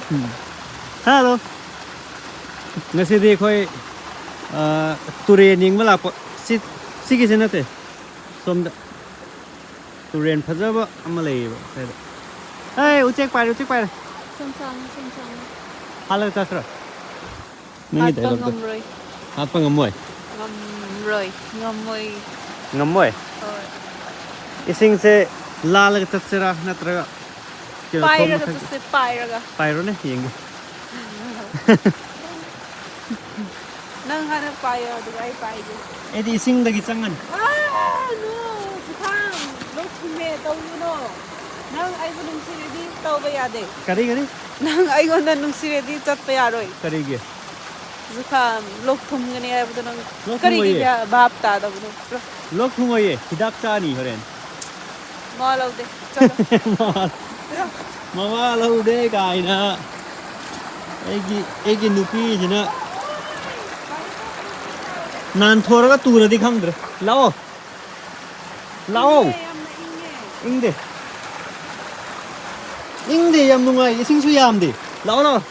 Hello. Ngasi di koi turen yang malak si kisi nate. Som turen paja ba amalai ba. Hey, ucek pai. Sensang. Halo tasra. Hat pengamroy. Hat pengamoy. Ngamoy. Ising se lala ka tatsira natraga. Pairaga. Pairo ne yengi. Nang hana payo dugai paige. Edi ising lagi cangan. No, bukan. Look me tau no. Nang ai bunung siredi tau ba yade. Kari. Nang ai gonda nung siredi chat pa yaroi. Kari ge. Zukham lok thum ngani ai budu nang kari gi bap ta da budu. Lok thungoye hidak chani horen. Malau de. Chalo. Mama lau de kai na. Egi nupi jina. Nan thora ka tura di khang dre. Lao. Ingde yam nungai ising su yam di. Lao. Nan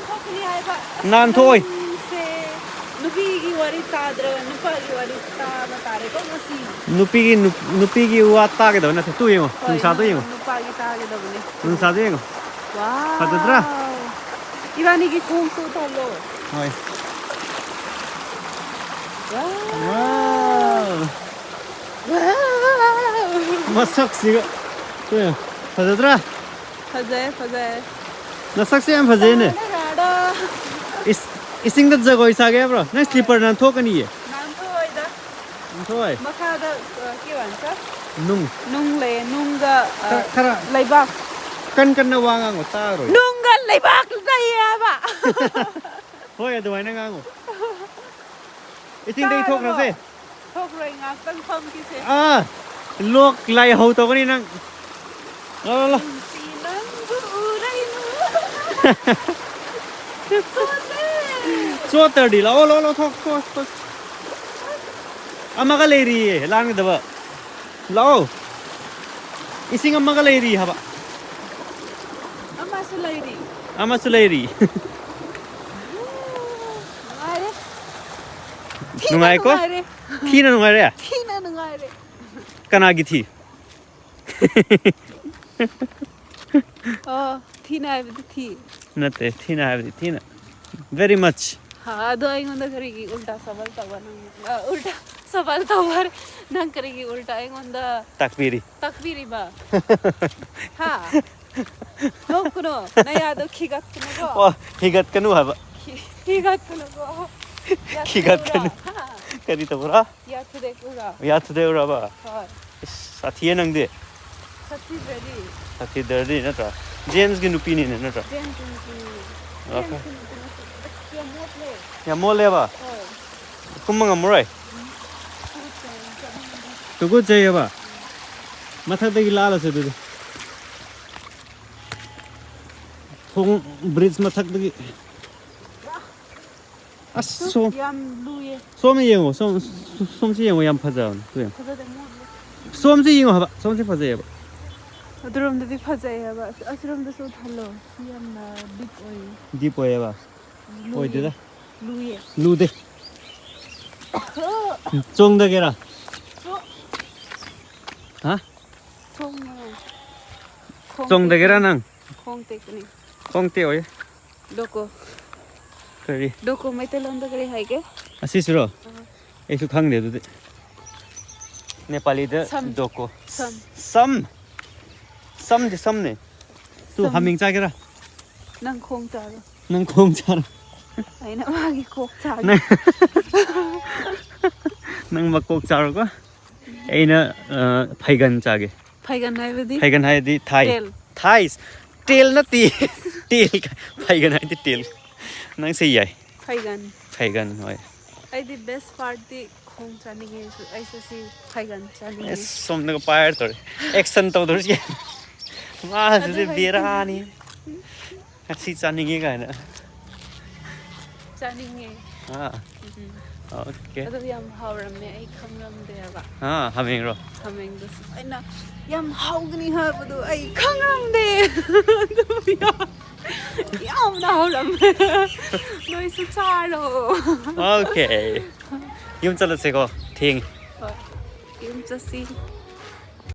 thokni ai ba. Nan thoi. Nupi gi wari ta dra nupa gi wari ta ba tare ko masi. Nupi gi wata ke do na tu yengo. Nung sa tu yengo. Nupa gi ta ge do ne. Nung sa tu yengo. Wow. Patadra. Irani gi khung su thalo. Hoi. Wow. Masak siga. Tu yengo. Patadra. Fazay. Nasak se am fazay ne. Ising da jagoi sa ge bro. Na slipper nan thokani ye. Nan thoi da. Thoi. Makha da ki wan sa. Nung nungga khara laibak. kan na wanga ngo ta roi. Nungga laibak da ya ba. Hoi adwai na ngango. Ising dei thok na se. Thok roi ngak tang pham ki se. Lok lai ho to ni nang. Lo. Sinang bu urai nu. So terdi lo thok. Amaga leri lang da ba. Lo. Ising amaga leri ha ba. Ama sulairi. Nungai ko? Thina nungai re? Thina nungai re. Kana gi thi. Thina hai thi. Nate thina hai thina. Very much. Ha do ai ngonda karigi ulta sabal tawana. Ulta sabal tawar nang karigi ulta ai ngonda Takbiri ba. Ha. No kuno na yado khigat kuno go. Higat kanu ha ba. Khigat kuno go. Khigat kanu. Kari to pura. Ya thude ura ba. Ha. Sathi nang de. Sathi derdi na ta. James gi nupi ni na ta. Okay. Ya mole ba. Kumang amurai. To go jaya ba. Matha de gi lala se de. Thong bridge mathak de gi. So yam luye. Som yengo som si yengo yam phaja tu yam. Som si yengo ha ba. Som si phaja ya ba. Adrom de phajai ha ba. Asrom de so thalo. Yam na big oi. Deep oi ba. Oi de da. Luye. Lu de. Chong da gera. Ha? Chong da gera nang. Khong te kani. Khong te oi. Doko. Kari. Doko mai te lon da kari hai ke? Asi suro. Esu khang de du. Nepali de doko. Sam de sam ne. Tu haming cha gera. Nang khong cha ro. Nang khong cha. Ai na magi khok cha. Nang makok cha ro ko. Aina phaigan cha ge. Phaigan hai di thai. Thais. Tail na ti. Tail phaigan hai di tail. Nang se yai. Phaigan hoi. Ai the best part the khong cha ni ge ai so si phaigan cha ni. Es som na pair tor. Action to dor ye. Ma se bera ni. Asi cha ni ge ga na. Cha ni ge. Okay. Ado yam hawram me ai khamram de ba. Haming ro. Haming dos. Ai na yam hawgni ha badu ai khangram de. ꯆꯥꯎꯔꯝꯃꯦ ꯅꯣꯏꯁꯨ ꯆꯥꯔꯣ 오케이. 이음 잘랐어 이거. 팅. ꯍꯣꯏ ꯌꯨꯝ ꯆꯠꯁꯤ